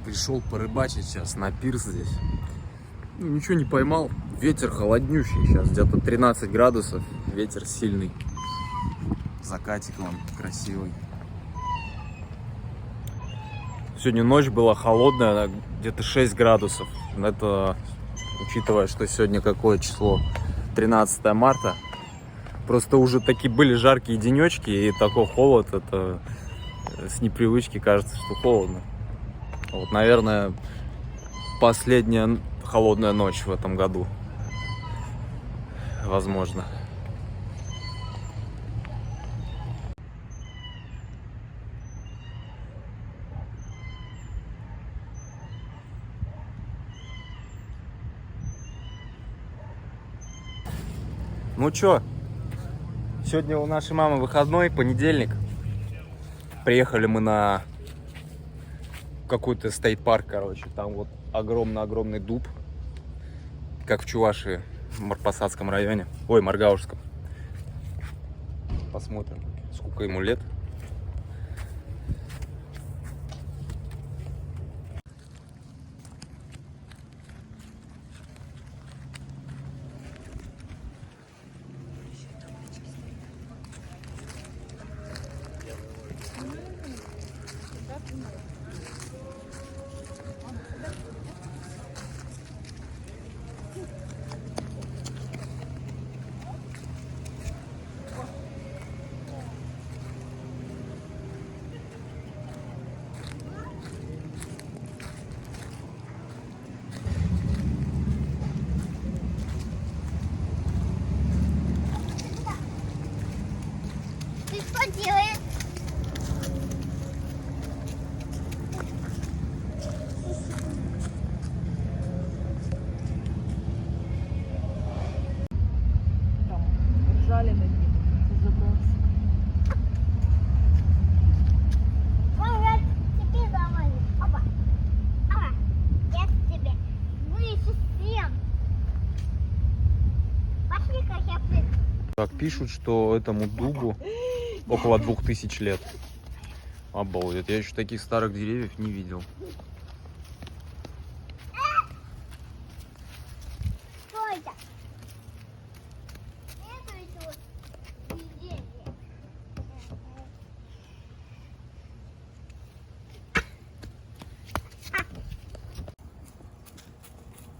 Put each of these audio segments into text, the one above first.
Пришел порыбачить сейчас на пирс здесь. Ну, ничего не поймал. Ветер холоднющий. Сейчас где-то 13 градусов. Ветер сильный. Закатик вон красивый. Сегодня ночь была холодная, где-то 6 градусов. Это учитывая, что сегодня какое число? 13 марта. Просто уже такие были жаркие денечки и такой холод. Это с непривычки кажется, что холодно. Вот, наверное, последняя холодная ночь в этом году. Возможно. Ну чё, сегодня у нашей мамы выходной, понедельник. Приехали мы на какой-то стейт-парк, короче. Там вот огромный-огромный дуб, как в Чувашии, в Марпасадском районе. Ой, Маргаушском. Посмотрим, сколько ему лет. Ты что делаешь? Там ржали над ним, забрался. Ага, теперь давай. Опа. Ага, я тебе выше всем. Пошли, как я прыгну. Так, пишут, что этому дубу около 2000 лет. Обалдеть, я еще таких старых деревьев не видел. Что это? Это еще видение.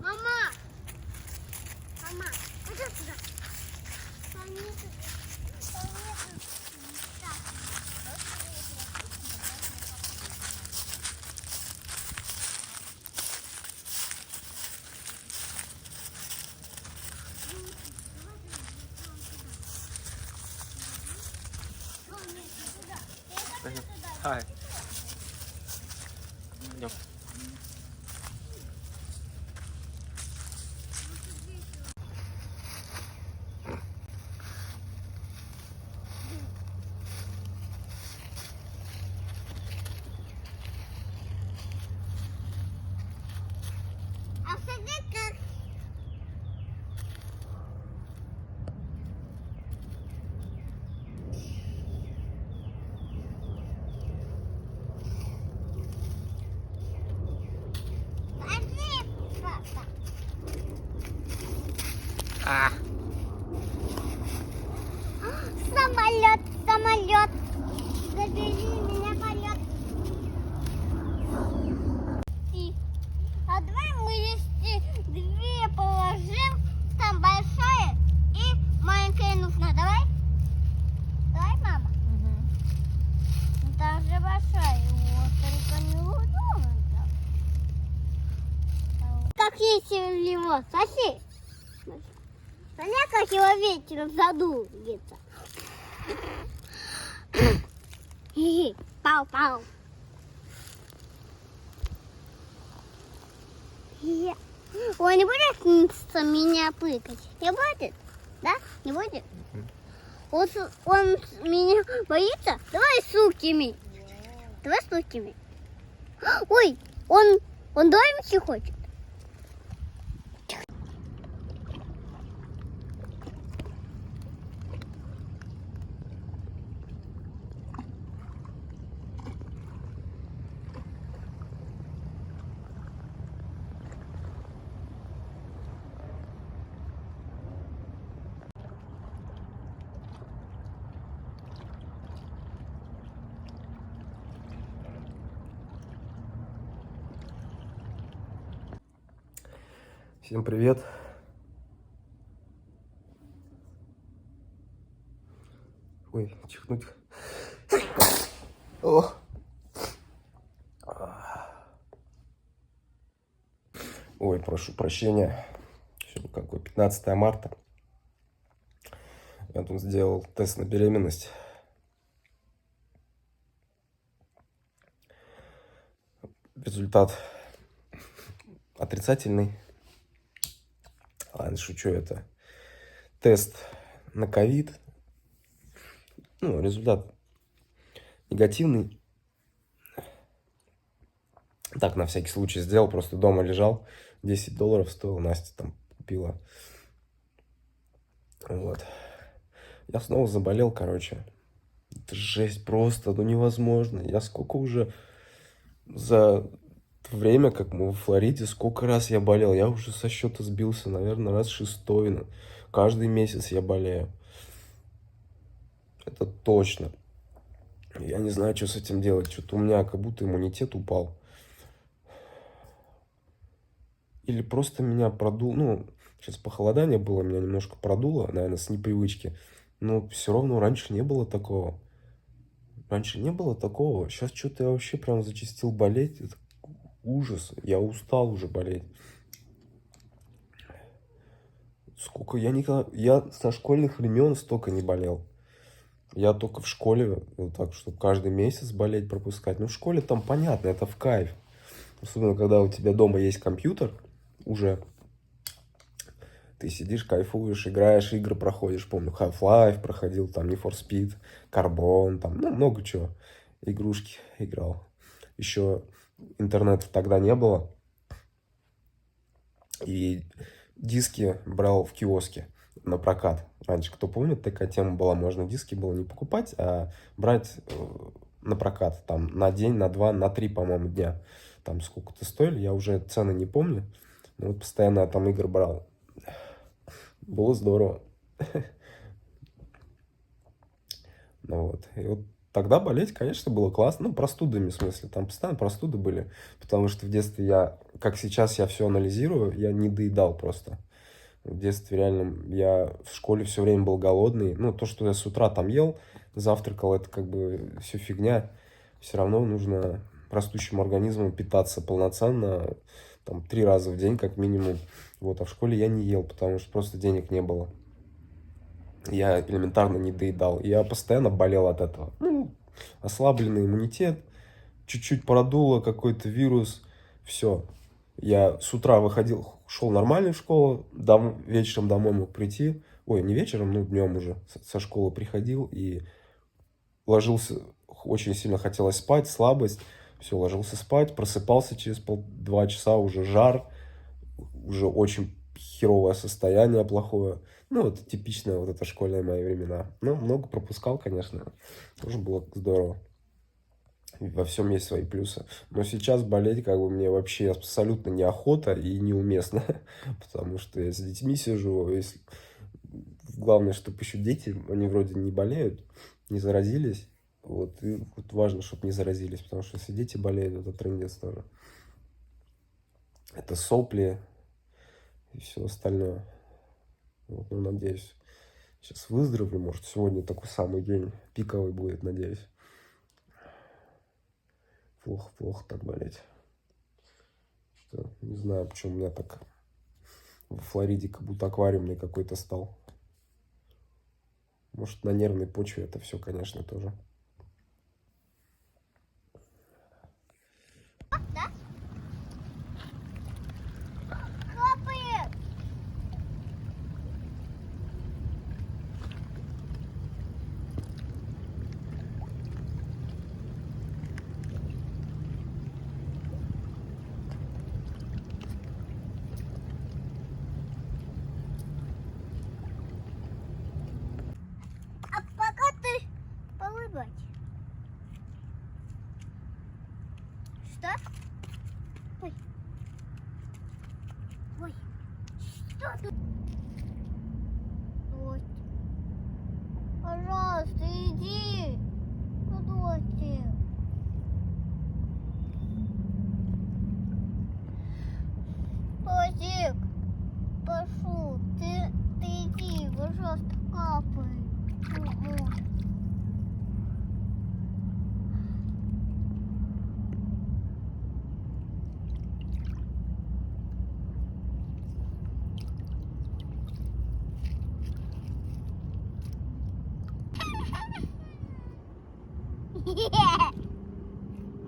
Мама! Мама, иди сюда. Там нету. Там нету. Так. Хай. Идем. А смотри, как. Смотри, папа. А. Самолет, самолет. Забери меня в полет. А давай мы здесь две положим. Там большое и маленькое нужно. Давай? Давай, мама? Там же большая. Вот только неудобно. как весело его. Соси. Смотри, как его ветер задул где-то. Пау-пау. Он не будет с меня прыгать? Не будет? Да? Не будет? Он меня боится? Давай с руками. Давай с руками. Ой, он домики хочет. Всем привет! Ой, чихнуть. О. Ой, прошу прощения. Сегодня какое 15 марта. Я тут сделал тест на беременность. Результат отрицательный. Ладно, шучу, это тест на ковид. Ну, результат негативный. Так, на всякий случай сделал, просто дома лежал. $10 стоил, Настя там купила. Вот. Я снова заболел, короче. Это жесть просто, ну невозможно. Я сколько уже за время, как мы во Флориде, сколько раз я болел. Я уже со счета сбился, наверное, раз 6-й. Каждый месяц я болею. Это точно. Я не знаю, что с этим делать. Что-то у меня как будто иммунитет упал. Или просто меня продуло. Ну, сейчас похолодание было, меня немножко продуло, наверное, с непривычки. Но все равно раньше не было такого. Раньше не было такого. Сейчас что-то я вообще прям зачастил болеть. Это ужас. Я устал уже болеть. Сколько я никогда... Я со школьных времен столько не болел. Я только в школе, вот так, чтобы каждый месяц болеть, пропускать. Ну, в школе там понятно, это в кайф. Особенно, когда у тебя дома есть компьютер, уже ты сидишь, кайфуешь, играешь, игры проходишь. Помню, Half-Life проходил, там, Need for Speed, Carbon, там, ну, много чего. Игрушки играл. Еще интернета тогда не было. И диски брал в киоске на прокат. Раньше, кто помнит, такая тема была, можно диски было не покупать, а брать на прокат. Там на день, на 2, на 3, по-моему, дня. Там сколько-то стоили, я уже цены не помню. Но вот постоянно я там игры брал. Было здорово. Ну вот. И вот тогда болеть, конечно, было классно. Ну, простудами, в смысле. Там постоянно простуды были. Потому что в детстве я, как сейчас я все анализирую, я не доедал просто. В детстве реально я в школе все время был голодный. Ну, то, что я с утра там ел, завтракал, это как бы все фигня. Все равно нужно растущему организму питаться полноценно, там, 3 раза в день как минимум. Вот, а в школе я не ел, потому что просто денег не было. Я элементарно не доедал. Я постоянно болел от этого. Ну, ослабленный иммунитет, чуть-чуть продуло, какой-то вирус, все. Я с утра выходил, шел нормально в школу, вечером домой мог прийти. Ой, не вечером, ну днем уже со школы приходил и ложился, очень сильно хотелось спать, слабость. Все, ложился спать, просыпался через 2 часа, уже жар, уже очень херовое состояние, плохое. Ну, это типичное вот это школьные мои времена. Ну, много пропускал, конечно. Тоже было здорово. Во всем есть свои плюсы. Но сейчас болеть как бы мне вообще абсолютно неохота и неуместно. Потому что я с детьми сижу. Если... Главное, чтобы еще дети, они вроде не болеют, не заразились. Вот, и вот важно, чтобы не заразились. Потому что если дети болеют, это трындец тоже. Это сопли и все остальное. Вот, ну, надеюсь, сейчас выздоровлю. Может, сегодня такой самый день пиковый будет, надеюсь. Плохо так болеть. Что, Не знаю, почему у меня так в Флориде как будто аквариумный какой-то стал. Может, на нервной почве это все, конечно, тоже. Капает. А пока ты полыбать. Что? Ой. Ой. Что тут? Ой. Пожалуйста, иди. Дочь. Котик, прошу, ты иди, пожалуйста, капай.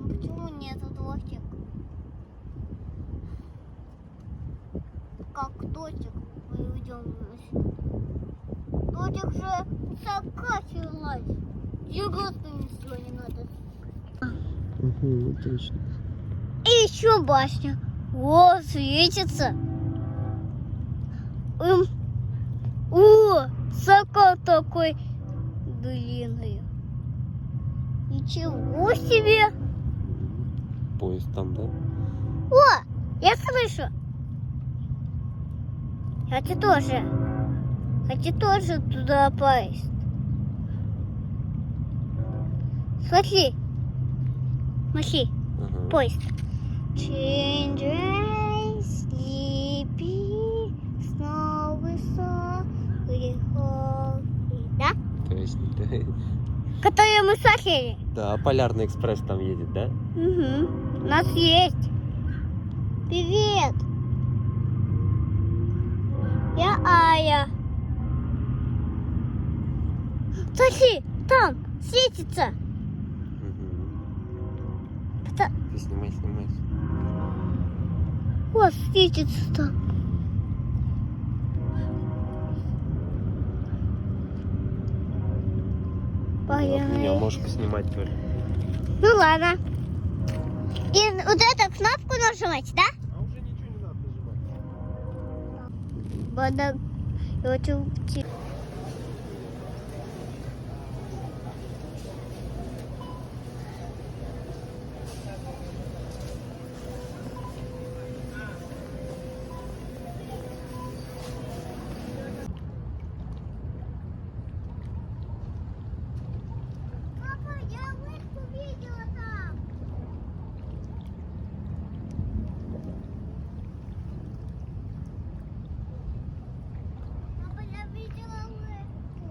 Почему нет дочек? Как дочек мы идем? Дочек же закачивалась. Зеркальными сегодня надо. Угу, точно. И еще башня. О, светится. О, закат такой длинный. Ничего себе. Поезд там, да? О, я слышу. Хочу тоже туда попасть. Смотри. Маши, Ага. поезд. Change race, sleepy, snow высокий холм. Да? То есть, Которые мы смотрели. да, Полярный экспресс там едет, да? Угу. У нас есть. Привет. Я Ая. Смотри, там светится. Это... Ты снимай. Вот светится там. Меня можешь поснимать тоже. Ну ладно. И вот эту кнопку нажимать, да? А уже ничего не надо нажимать. Вода. Папа, я мышку видела там. Папа, я видела мышку.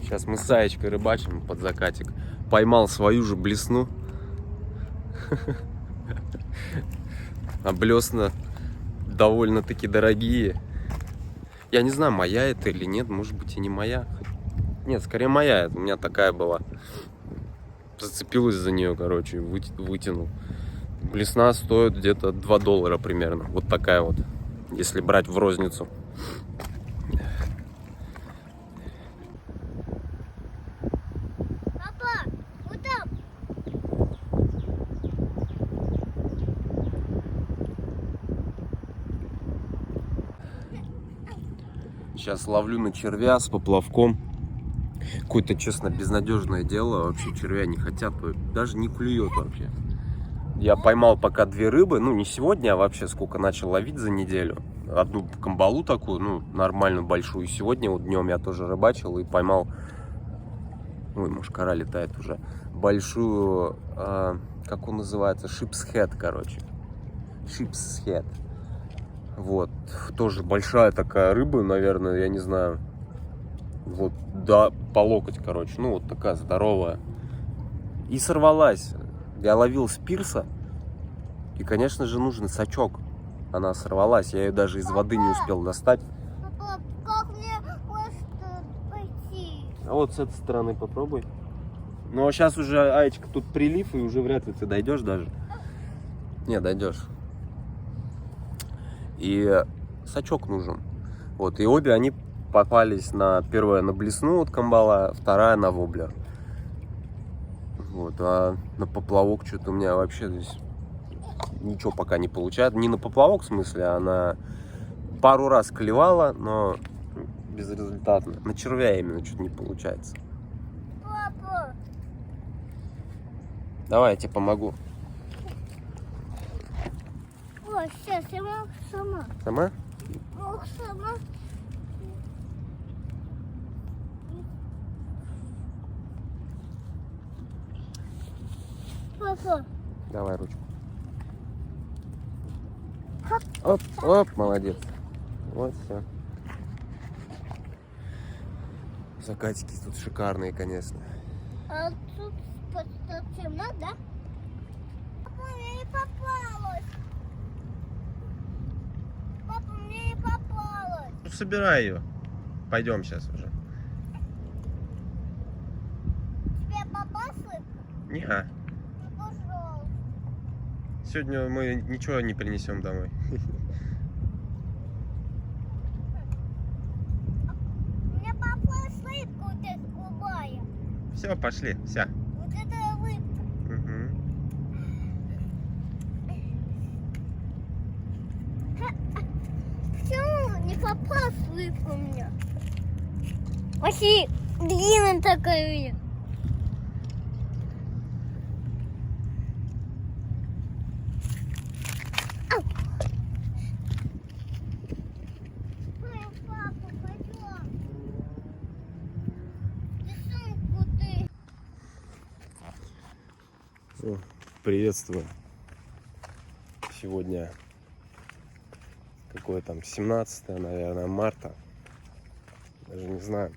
Сейчас мы с Саечкой рыбачим под закатик. Поймал свою же блесну. А блесна довольно-таки дорогие. Я не знаю, моя это или нет. Может быть, и не моя. Нет, скорее моя. У меня такая была. Зацепилась за нее, короче, вытянул. Блесна стоит где-то $2 примерно. Вот такая вот. Если брать в розницу. Папа, вот там. Сейчас ловлю на червя с поплавком. Какое-то, честно, безнадежное дело. Вообще червя не хотят, даже не клюет вообще. Я поймал пока 2 рыбы. Ну, не сегодня, а вообще сколько начал ловить за неделю. одну камбалу такую, ну, нормальную, большую. Сегодня вот днем я тоже рыбачил и поймал, ой, мушкара летает уже, большую, как он называется, шипсхед, короче. Шипсхед. Вот, тоже большая такая рыба, наверное, я не знаю, вот, да, по локоть, короче, ну, вот такая здоровая. И сорвалась. Я ловил с пирса, и, конечно же, нужен сачок. Она сорвалась, я ее даже из воды не успел достать. Папа, как мне просто пойти? А вот с этой стороны попробуй. Ну, а сейчас уже, Аечка, тут прилив, и уже вряд ли ты дойдешь даже. Не, дойдешь. И сачок нужен. Вот, и обе они попались на, первая на блесну от камбала, вторая на воблер. Вот, а на поплавок что-то у меня вообще здесь ничего пока не получается. Не на поплавок, в смысле, а на пару раз клевала, но безрезультатно. На червя именно что-то не получается. Папа, Давай, я тебе помогу. ой, сейчас я могу сама. Сама? Могу сама. Папа, Давай ручку. Оп, оп, молодец. Вот все. Закатики тут шикарные, конечно. а тут темно, да? Папа, мне не попалось. Папа, мне не попалось. Ну, собирай ее. Пойдем сейчас уже. Тебе попалась рыбка? Не-а. Ну, пожалуйста. Сегодня мы ничего не принесем домой. Мне попалась рыбка вот эта голубая. Все, пошли. Вся. Вот эта рыбка. Почему не попалась рыбка у меня? Вообще длинная такая. Ой, папа, пойдем. Рисунку ты. Приветствую. Сегодня какое там 17, наверное, марта. Даже не знаю.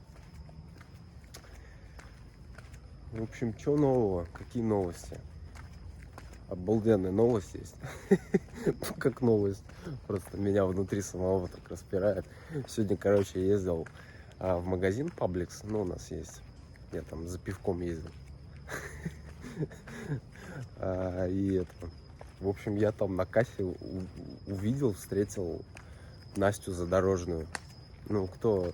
В общем, что нового? Какие новости? Обалденная новость есть. Ну, как новость. Просто меня внутри самого так распирает. Сегодня, короче, я ездил в магазин Publix. Ну, у нас есть. Я там за пивком ездил. И это... В общем, я там на кассе увидел, встретил Настю Задорожную. Ну, кто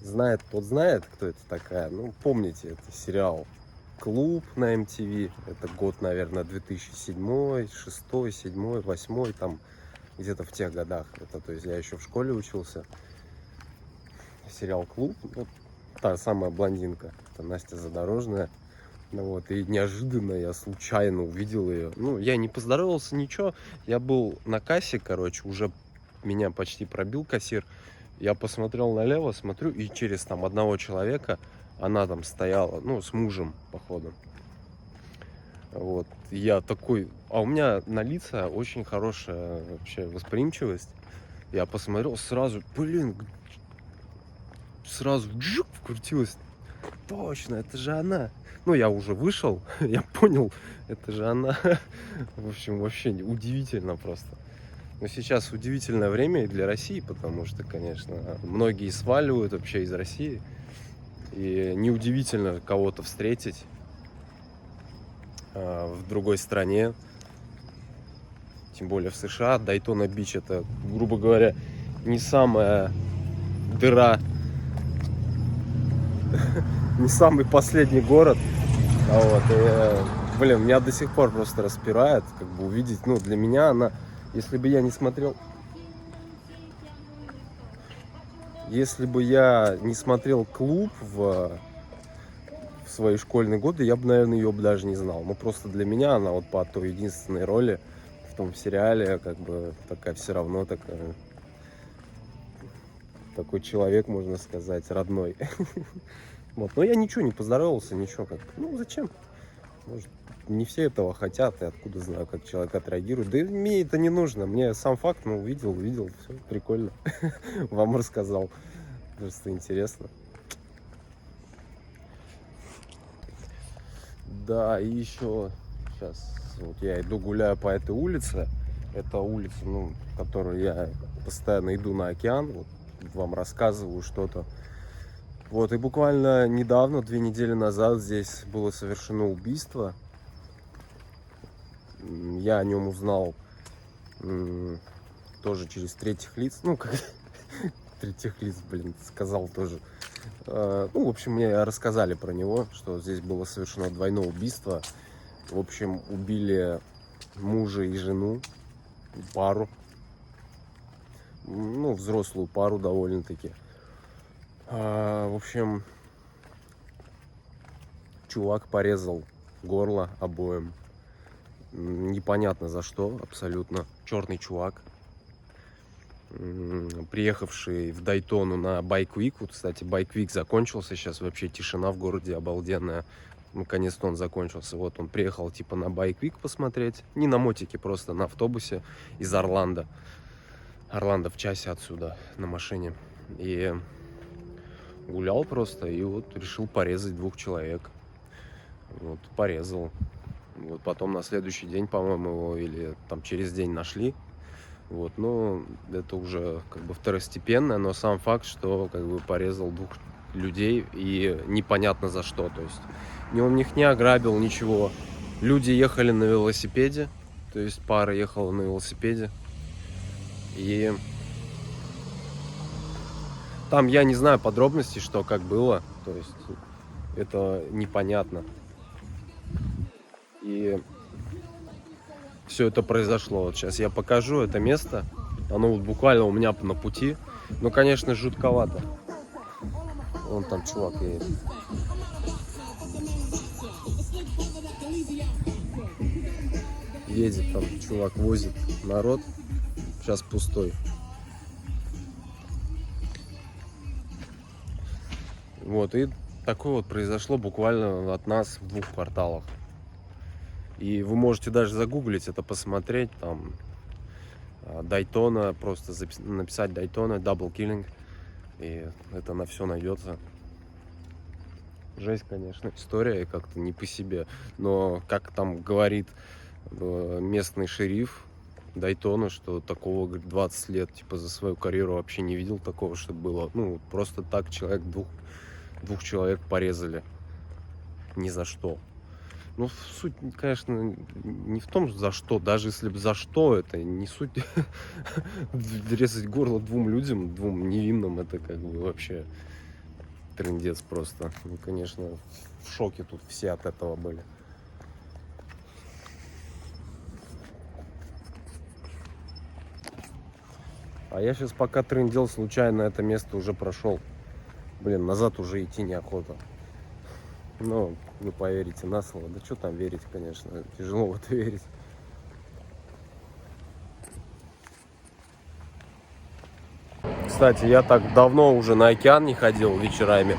знает, тот знает, кто это такая. Ну, помните, это сериал «Клуб» на MTV. Это год, наверное, 2007, 6, 7, 8, там где-то в тех годах. Это, то есть я еще в школе учился. Сериал «Клуб». Вот, та самая блондинка. Это Настя Задорожная. Ну вот, и неожиданно я случайно увидел ее. Ну, я не поздоровался, ничего. Я был на кассе, короче, уже меня почти пробил кассир. Я посмотрел налево, смотрю, и через там одного человека она там стояла, ну, с мужем, походу. Вот, я такой... А у меня на лица очень хорошая вообще восприимчивость. Я посмотрел сразу, блин, сразу вкрутилась. Точно, это же она. Ну, я уже вышел, я понял, это же она. В общем, вообще удивительно просто. Но сейчас удивительное время и для России, потому что, конечно, многие сваливают вообще из России. И неудивительно кого-то встретить в другой стране. Тем более в США. Дайтона-Бич — это, грубо говоря, не самая дыра, не самый последний город. Вот, и, блин, меня до сих пор просто распирает, как бы увидеть. Ну, для меня она, если бы я не смотрел «Клуб» в свои школьные годы, я бы, наверное, ее бы даже не знал. Но просто для меня она вот по той единственной роли том сериале, как бы такая все равно такой человек, можно сказать, родной. Вот. Но я ничего не поздоровался, ничего как. Ну, зачем? Может, не все этого хотят, и откуда знаю, как человек отреагирует. Да и мне это не нужно. Мне сам факт, ну, увидел, все, прикольно. Вам рассказал. Просто интересно. Да, и еще сейчас вот я иду гуляю по этой улице. Это улица, ну, которую я постоянно иду на океан. Вот, вам рассказываю что-то. Вот, и буквально недавно, 2 недели назад, здесь было совершено убийство. Я о нем узнал тоже через третьих лиц. Ну, как третьих лиц, блин, сказал тоже. Ну, в общем, мне рассказали про него, что здесь было совершено двойное убийство. В общем, убили мужа и жену, пару. Ну, взрослую пару довольно-таки. В общем, чувак порезал горло обоим. Непонятно за что, абсолютно. Черный чувак, приехавший в Дайтону на Bike Week. Вот, кстати, Bike Week закончился. Сейчас вообще тишина в городе обалденная. Наконец-то он закончился. Вот он приехал типа на Bike Week посмотреть. Не на мотике, просто на автобусе из Орландо. Орландо в часе отсюда на машине. И гулял просто, и вот решил порезать 2 человек. Вот, порезал. Вот, потом на следующий день, по-моему, его или там через день нашли. Вот, но это уже как бы второстепенно, но сам факт, что как бы порезал 2 людей и непонятно за что. То есть он их не ограбил, ничего. Люди ехали на велосипеде, то есть пара ехала на велосипеде. И там я не знаю подробностей, что как было, то есть это непонятно. И все это произошло. Вот сейчас я покажу это место. Оно вот буквально у меня на пути. Ну, конечно, жутковато. Вон там чувак едет. Едет там чувак, возит народ. Сейчас пустой. Вот, и такое вот произошло буквально от нас в 2 кварталах. И вы можете даже загуглить это, посмотреть, там, Дайтона, просто написать Дайтона, Double Killing, и это на все найдется. Жесть, конечно, история, как-то не по себе, но, как там говорит местный шериф Дайтона, что такого, говорит, 20 лет, типа, за свою карьеру вообще не видел такого, чтобы было, ну, просто так человек, двух человек порезали, ни за что. Ну, суть, конечно, не в том, за что. Даже если бы за что, это не суть. Резать горло 2 людям, 2 невинным, это как бы вообще трындец просто. Ну, конечно, в шоке тут все от этого были. А я сейчас пока трындел, случайно это место уже прошел. Блин, назад уже идти неохота. Ну, не поверите на слово. Да что там верить, конечно. Тяжело в это верить. Кстати, я так давно уже на океан не ходил вечерами.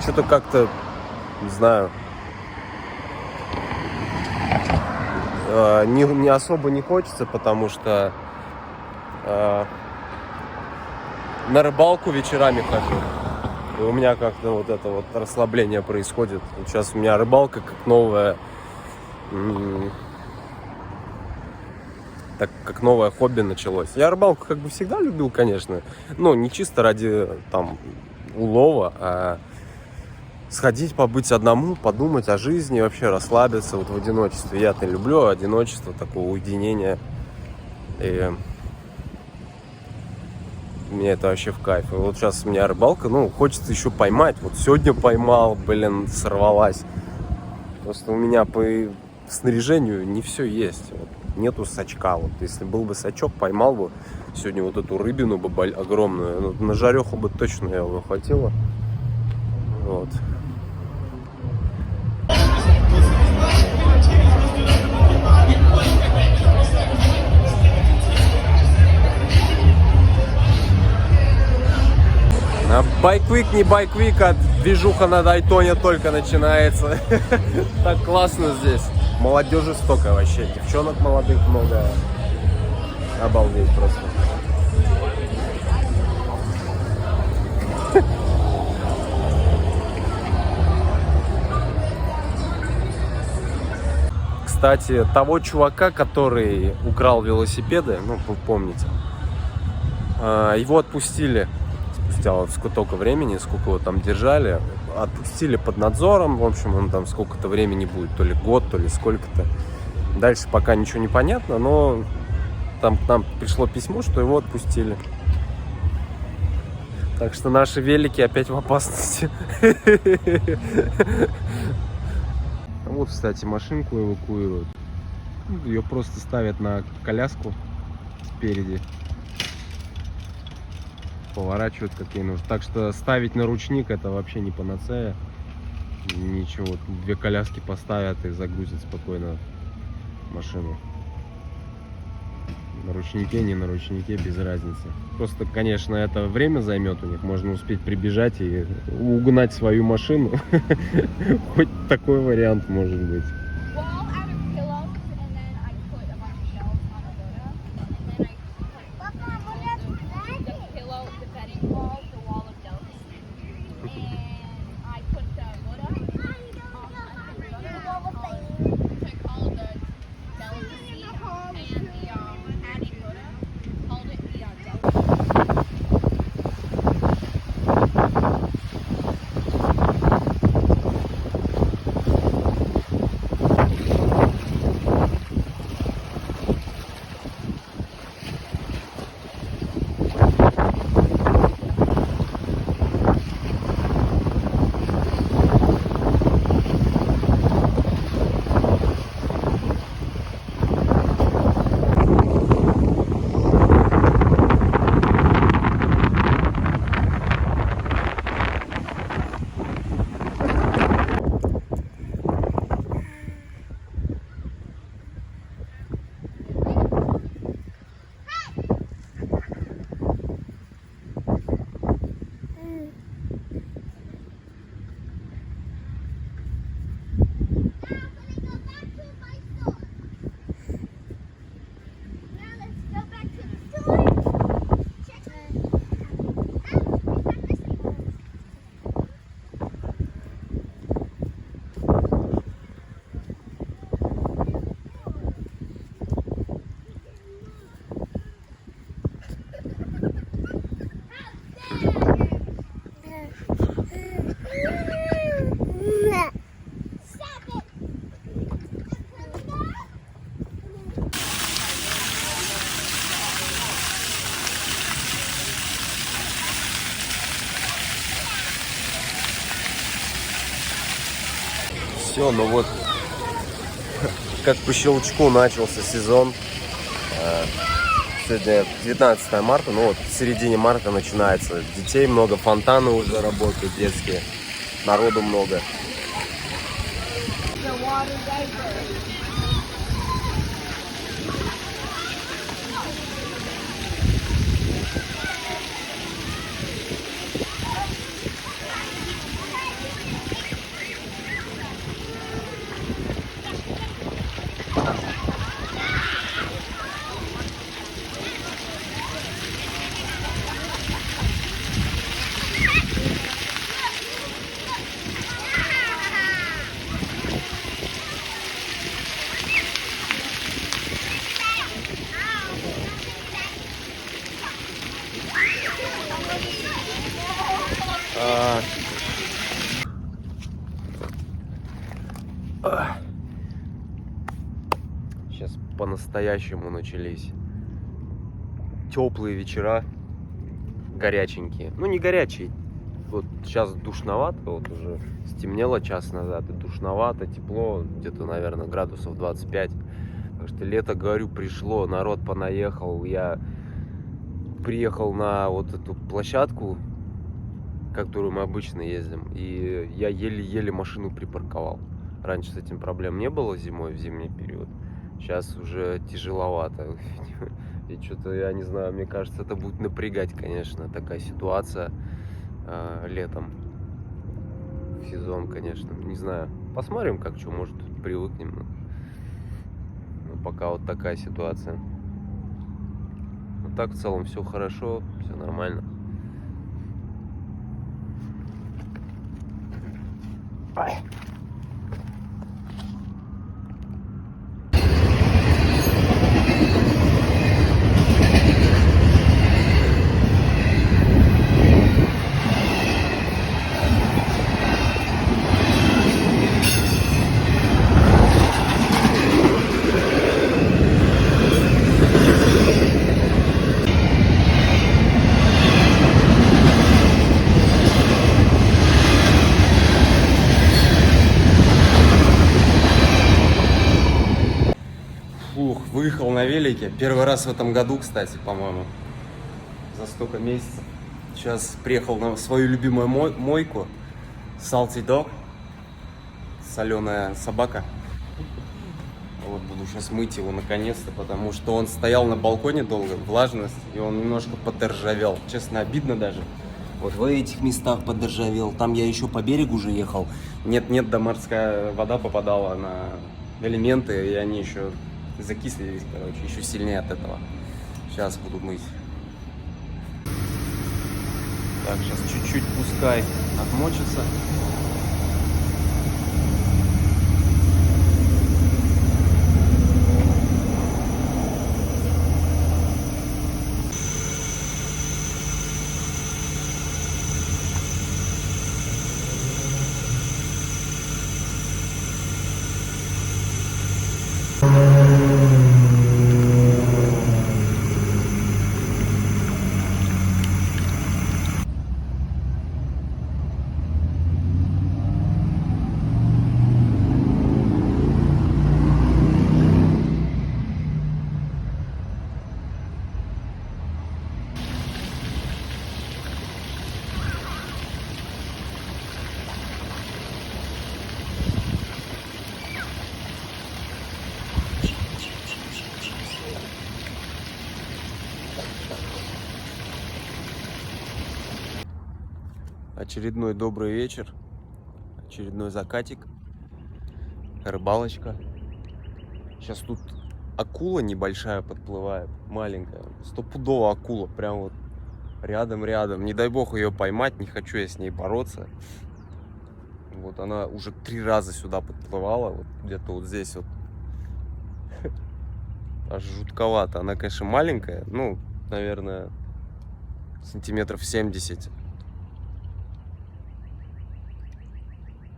Что-то как-то, не знаю, не особо не хочется, потому что на рыбалку вечерами хожу. И у меня как-то вот это вот расслабление происходит. Вот сейчас у меня рыбалка как новая, так как новое хобби началось. Я рыбалку как бы всегда любил, конечно, но не чисто ради там улова, а сходить, побыть одному, подумать о жизни, вообще расслабиться вот в одиночестве. Я-то люблю одиночество, такое уединение. И мне это вообще в кайф. И вот сейчас у меня рыбалка, ну, хочется еще поймать. Вот сегодня поймал, блин, сорвалась. Просто у меня по снаряжению не все есть. Вот, нету сачка. Вот, если был бы сачок, поймал бы сегодня вот эту рыбину бы огромную. Ну, на жареху бы точно его хватило. Вот. А байквик, не байквик, а движуха на Дайтоне только начинается. Так классно здесь. Молодежи столько вообще. Девчонок молодых много. Обалдеть просто. Кстати, того чувака, который украл велосипеды, ну, вы помните, его отпустили спустя вот сколько времени, сколько его там держали, отпустили под надзором, в общем, он там сколько-то времени будет, то ли год, то ли сколько-то. Дальше пока ничего не понятно, но там к нам пришло письмо, что его отпустили. Так что наши велики опять в опасности. Вот, кстати, машинку эвакуируют. Ее просто ставят на коляску спереди. Поворачивают, как ей нужно. Так что ставить на ручник — это вообще не панацея. Ничего, две коляски поставят и загрузят спокойно машину. На ручнике, не на ручнике, без разницы. Просто, конечно, это время займет у них. Можно успеть прибежать и угнать свою машину. Хоть такой вариант может быть. Все, ну вот, как по щелчку начался сезон. Сегодня 19 марта, ну вот в середине марта начинается. Детей много, фонтаны уже работают детские, народу много. Сейчас по-настоящему начались теплые вечера, горяченькие. Ну, не горячие. Вот сейчас душновато, вот уже стемнело час назад, и душновато, тепло, где-то, наверное, градусов 25. Так что лето, говорю, пришло, народ понаехал. Я приехал на вот эту площадку, которую мы обычно ездим, и я еле-еле машину припарковал. Раньше с этим проблем не было зимой, в зимний период. Сейчас уже тяжеловато. И что-то, я не знаю, мне кажется, это будет напрягать, конечно, такая ситуация. летом. В сезон, конечно. Не знаю. Посмотрим, как что, может, привыкнем. Но пока вот такая ситуация. Но так в целом все хорошо, все нормально. Ай. Фух, выехал на велике. Первый раз в этом году, кстати, по-моему. За столько месяцев. Сейчас приехал на свою любимую мойку. Salty Dog. Соленая собака. Вот буду сейчас мыть его наконец-то, потому что он стоял на балконе долго, влажность, и он немножко подоржавел. Честно, обидно даже. Вот в этих местах подоржавел. Там я еще по берегу уже ехал. Нет, да морская вода попадала на элементы, и они еще закислились, короче, еще сильнее от этого. Сейчас буду мыть. Так, сейчас чуть-чуть пускай отмочится. Очередной добрый вечер, очередной закатик, рыбалочка. Сейчас тут акула небольшая подплывает, маленькая, стопудово акула, прям вот рядом. Не дай бог ее поймать, не хочу я с ней бороться. Вот она уже 3 раза сюда подплывала, вот где-то вот здесь вот. Аж жутковато. Она, конечно, маленькая, ну, наверное, сантиметров 70.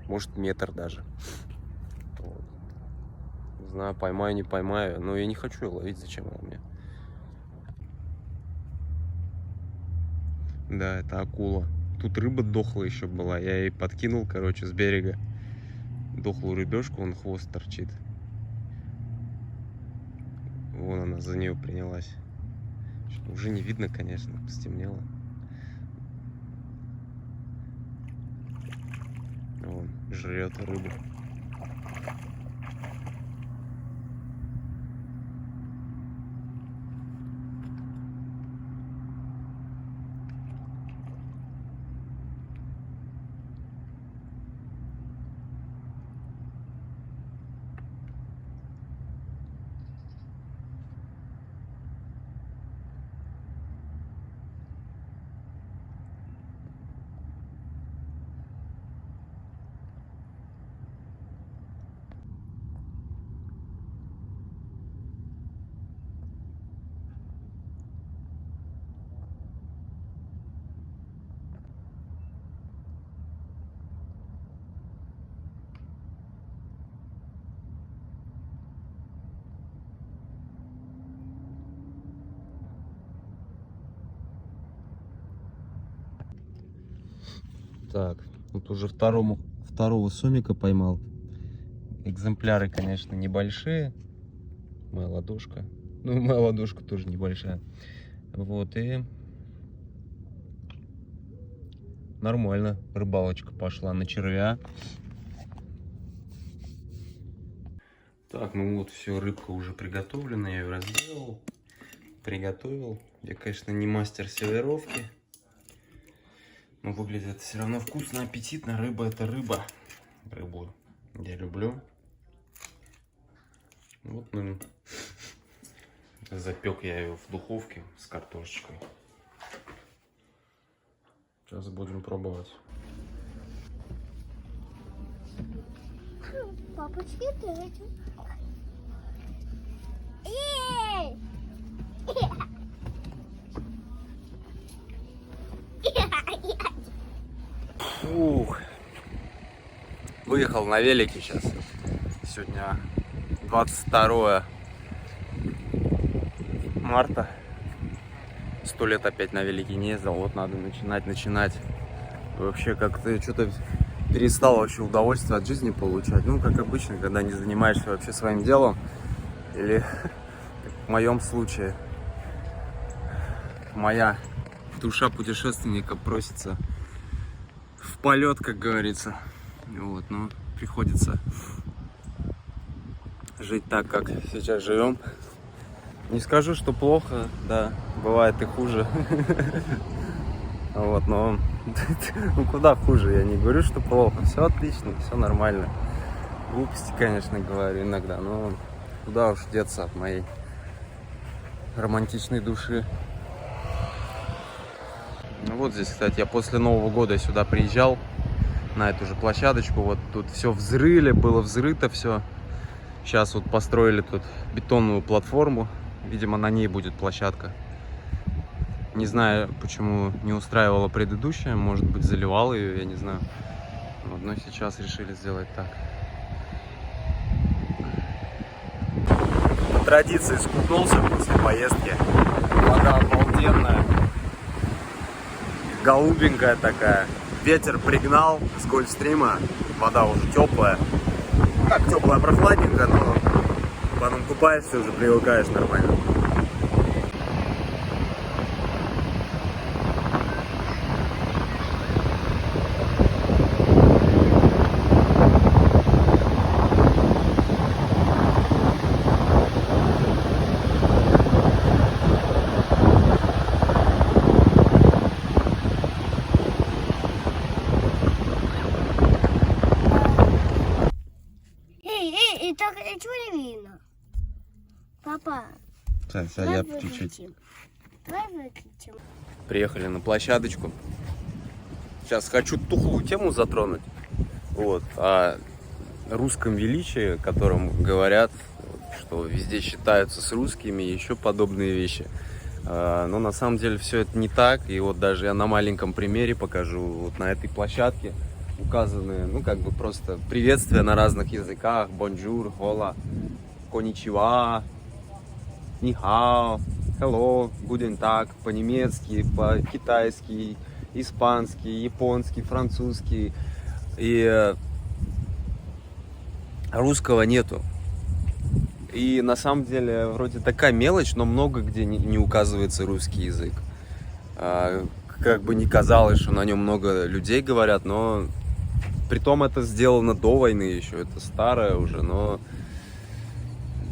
Может, метр даже. Вот. Не знаю, поймаю, не поймаю. Но я не хочу ее ловить, зачем она мне? Да, это акула. Тут рыба дохлая еще была. Я ей подкинул, короче, с берега дохлую рыбешку, вон хвост торчит. Вон она за нее принялась. Уже не видно, конечно, стемнело. Вон, жрет рыбу. Так, вот уже второго сомика поймал. Экземпляры, конечно, небольшие. Моя ладошка. Ну, моя ладошка тоже небольшая. Вот, и нормально. Рыбалочка пошла на червя. Так, ну вот, все, рыбка уже приготовлена. Я ее разделал, приготовил. Я, конечно, не мастер сервировки. Но выглядит все равно вкусно, аппетитно. Рыба это рыба. Рыбу я люблю. Вот, ну, запек я ее в духовке с картошечкой. Сейчас будем пробовать. Папочки, ты этим. Эй! Ух. Выехал на велике сейчас. Сегодня 22 марта. 100 лет опять на велике не ездил. Вот надо начинать. Вообще как-то что-то перестал вообще удовольствие от жизни получать. Ну, как обычно, когда не занимаешься вообще своим делом. Или в моем случае моя душа путешественника просится в полет, как говорится. Вот, но приходится жить так, как сейчас живем. Не скажу, что плохо, да, бывает и хуже. Вот, но ну куда хуже, я не говорю, что плохо. Все отлично, все нормально. Глупости, конечно, говорю иногда, но куда уж деться от моей романтичной души. Ну вот здесь, кстати, я после Нового года сюда приезжал, на эту же площадочку. Вот тут все взрыли, было взрыто все. Сейчас вот построили тут бетонную платформу. Видимо, на ней будет площадка. Не знаю, почему не устраивала предыдущая. Может быть, заливал ее, я не знаю. Вот, но сейчас решили сделать так. По традиции скупнулся после поездки. Вода обалденная. Голубенькая такая. Ветер пригнал с Гольфстрима. Вода уже теплая. Как теплая, прохладненькая, но потом купаешься, уже привыкаешь нормально. И так ничего не видно. Папа, Сейчас, давай я выключим. чуть-чуть. Давай выключим. Приехали на площадочку. Сейчас хочу тухлую тему затронуть. Вот. О русском величии, о котором говорят, что везде считаются с русскими, и еще подобные вещи. Но на самом деле все это не так. И вот даже я на маленьком примере покажу. Вот на этой площадке указаны, ну, как бы просто приветствия на разных языках. Бонжур, хола, коничева, нихао, hello, guten tag, по-немецки, по-китайски, испанский, японский, французский. И русского нету. И на самом деле вроде такая мелочь, но много где не указывается русский язык. Как бы ни казалось, что на нем много людей говорят, но притом это сделано до войны еще, это старое уже, но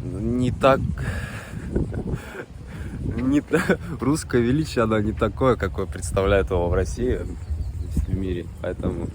не так... Русское величие, оно не такое, какое представляют его в России, в мире, поэтому...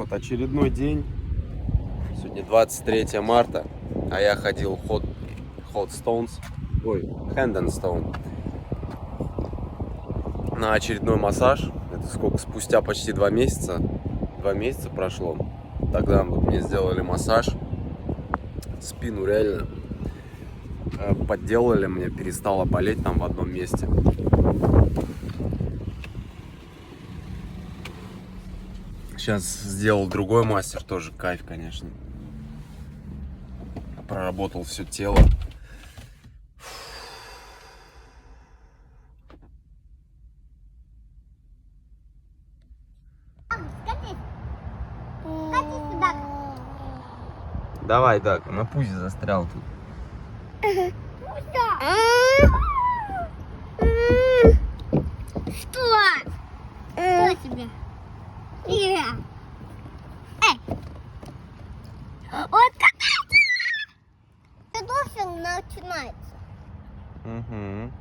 Вот, очередной день. Сегодня 23 марта, а я ходил в Hot Stones, Hand and Stone, на очередной массаж. Это сколько? Спустя почти 2 месяца. 2 месяца прошло. Тогда мне сделали массаж. Спину реально подделали, мне перестало болеть там в одном месте. Сейчас сделал другой мастер, тоже кайф, конечно. Проработал все тело. Скатись. Скатись сюда. Давай, так, на пузе застрял тут. Что? Что тебе? Эй! Вот катайся! Дождь начинается. Угу.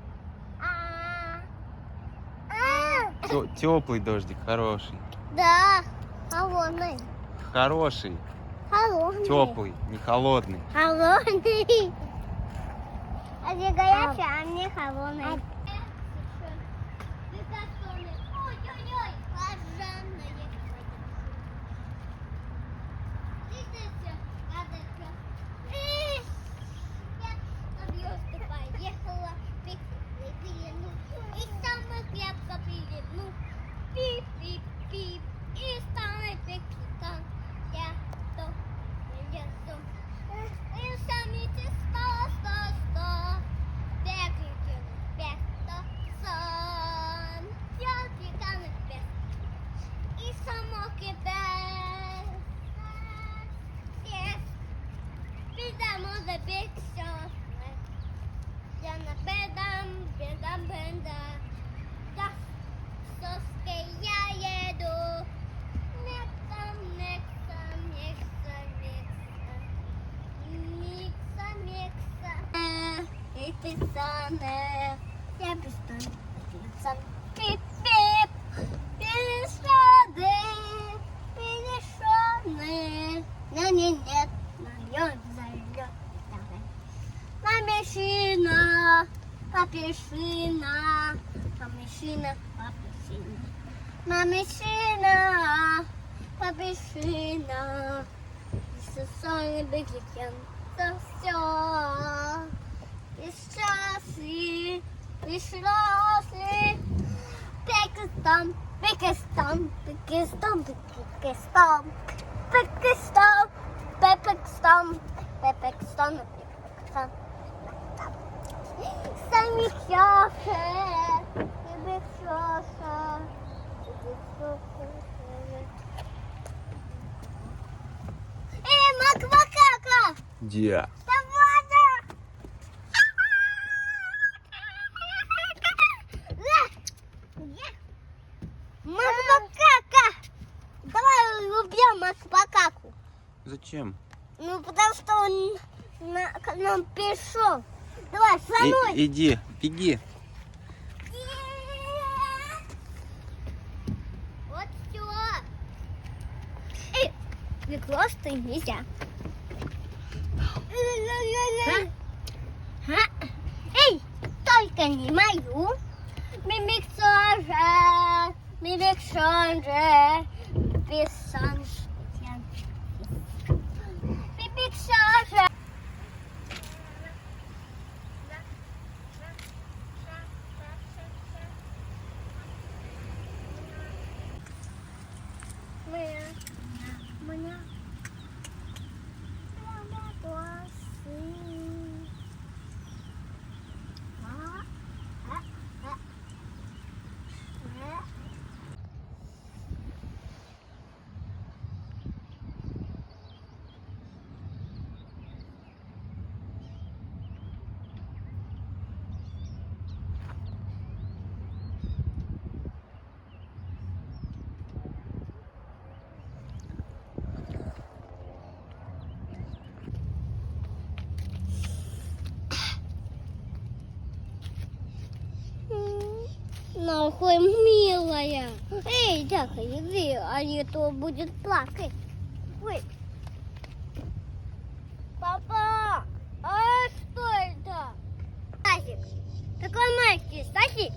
А. Теплый дождик, хороший. Да, холодный. Хороший, Холодный. теплый, не холодный. Холодный. А где горячий, а мне холодный. Ой-ой-ой, пожарная. Поехала, и самая крепко пилину. Пип-пип-пип, и самый пиксан. Я то лесу. И сами сто. Бегите, бегто, сон. Я пиканы бег. И самоки бег. Yes. Підемо за біксом. Я на бедам. Да, соски я еду. Микса. И писаны. Я писан. Пип-пип. Перешаны. Но нет. Зальет. Мамешина, папешина, мамешина, папешина. Мамешина, папешина. Сосоны бегликен, то все. Пишасли. Пекистан. Сами Эй, макака! Где? Макака! Давай убьем макаку. Зачем? Ну, потому что он к нам пришел. Давай, со мной. Иди, беги. Вот все. Эй, не просто нельзя. Эй, только не мою. Мимиксонже, писанже. Мимиксонже. Меня. Нахуй, милая. Эй, Дяка, иди, а не то будет плакать. Ой. Папа, а что это? Стасик, какой мальчик, Стасик?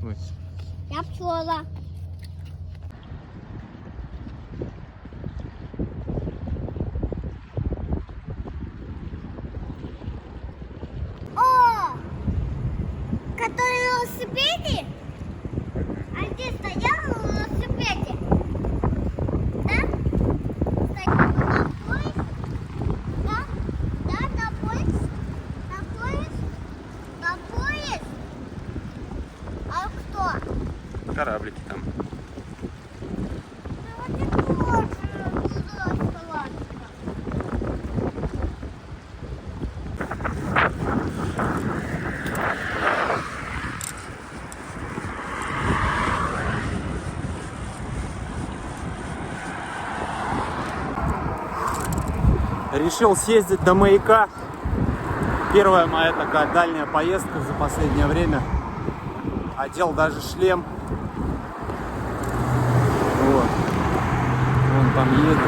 Ой. Я пчела. О! Который на велосипеде? А где стоял на велосипеде? Да? Стоял на поезд? Да? Да, на поезд? На поезд? На поезд? А кто? Кораблики там. Ну, вот это вот, шоколадка. Решил съездить до маяка. Первая моя такая дальняя поездка за последнее время. Одел даже шлем. Вот. Вон там едет.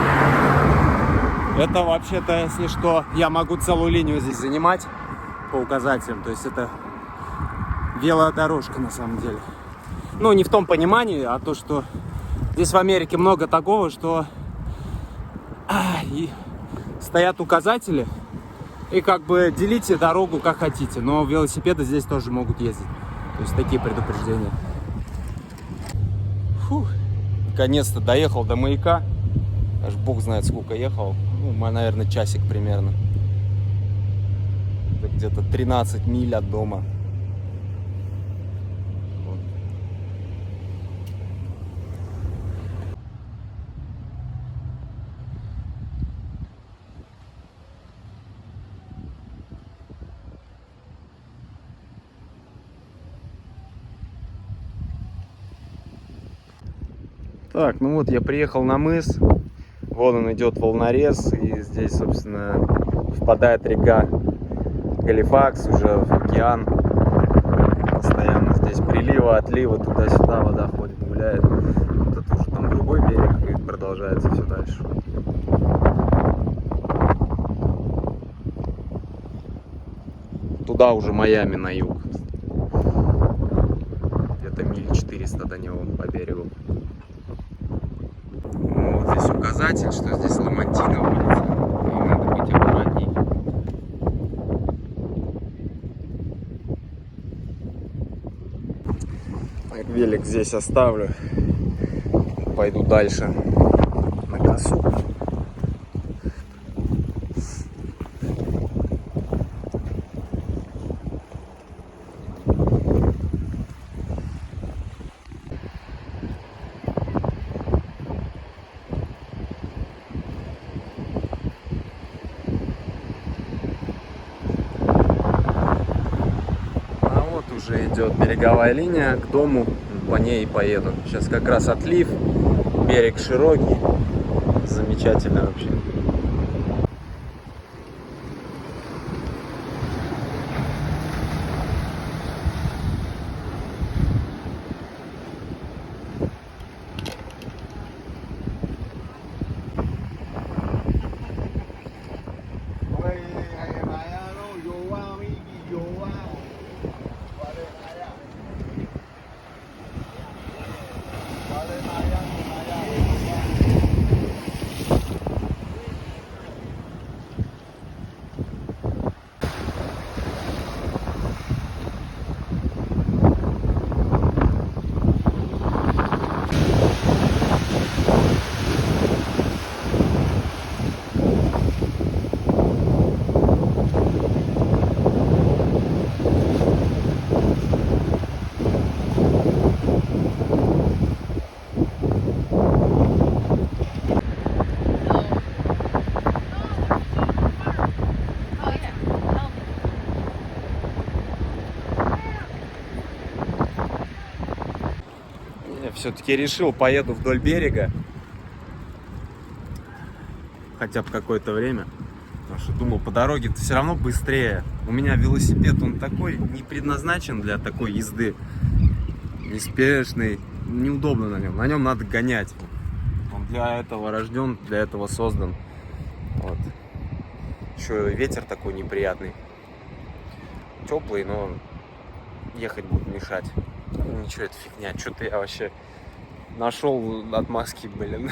Это вообще-то, если что, я могу целую линию здесь занимать по указателям. То есть это велодорожка на самом деле. Ну, не в том понимании, а то, что здесь в Америке много такого, что и стоят указатели, и как бы делите дорогу как хотите, но велосипеды здесь тоже могут ездить. То есть такие предупреждения. Фух. Наконец-то доехал до маяка. Аж бог знает сколько ехал. Ну, наверное, часик примерно. Это где-то 13 миль от дома. Вот. Так, ну вот я приехал на мыс. Вон он идет волнорез. И здесь, собственно, впадает река Галифакс уже в океан. Постоянно здесь приливы, отливы, туда-сюда вода ходит, гуляет. Вот это уже там другой берег и продолжается все дальше. Туда уже Майами на юг. Где-то миль 400 до него по берегу. Вот здесь указатель, что здесь Ламантина улица. И надо быть аккуратней. Так, велик здесь оставлю. Пойду дальше на косу. Уже идет береговая линия к дому, по ней и поеду. Сейчас как раз отлив, берег широкий, замечательно вообще. Все-таки решил, поеду вдоль берега. хотя бы какое-то время. Потому что думал, по дороге все равно быстрее. У меня велосипед, он такой, не предназначен для такой езды. Неспешный, неудобно на нем. На нем надо гонять. Он для этого рожден, для этого создан. Вот. Еще ветер такой неприятный. Теплый, но ехать будет мешать. Ничего, это фигня. Что-то я вообще нашел отмазки, блин.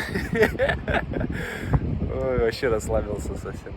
Ой, вообще расслабился совсем.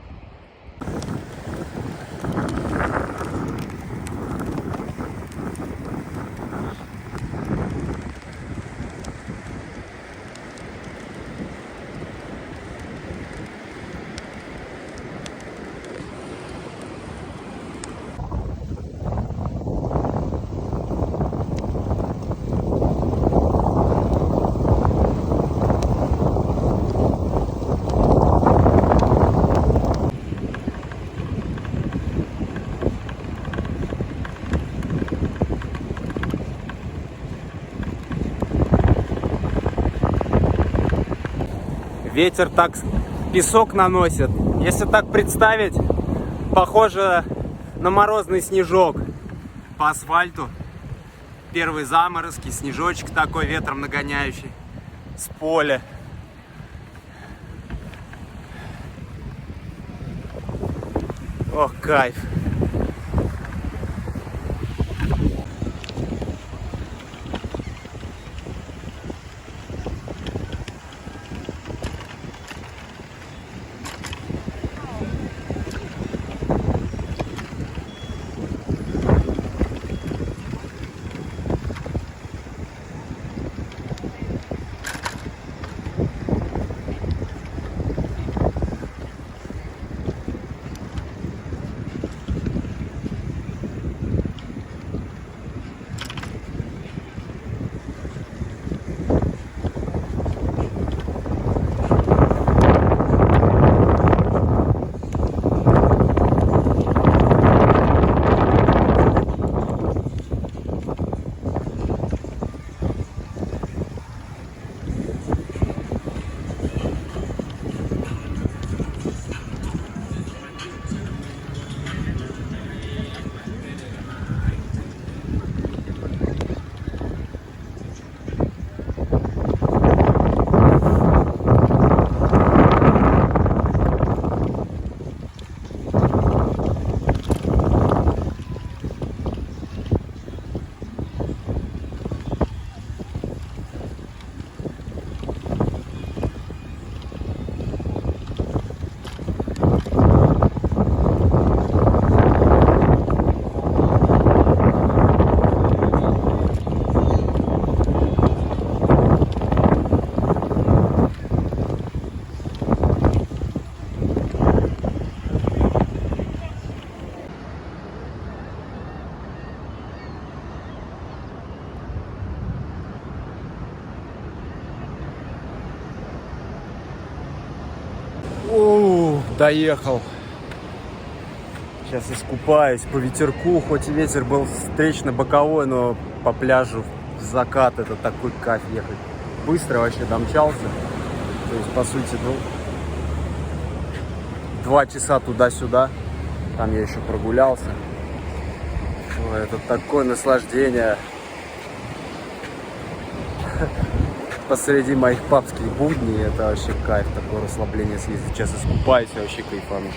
Ветер так песок наносит. Если так представить, похоже на морозный снежок по асфальту. Первые заморозки, снежочек такой ветром нагоняющий с поля. Ох, кайф. Доехал. Сейчас искупаюсь по ветерку. Хоть и ветер был встречно-боковой, но по пляжу в закат это такой кайф ехать. Быстро вообще домчался. То есть, по сути, 2 часа туда-сюда. Там я еще прогулялся. Ой, это такое наслаждение. Посреди моих папских будней, это вообще кайф, такое расслабление съездить. Сейчас искупаюсь, я вообще кайфану.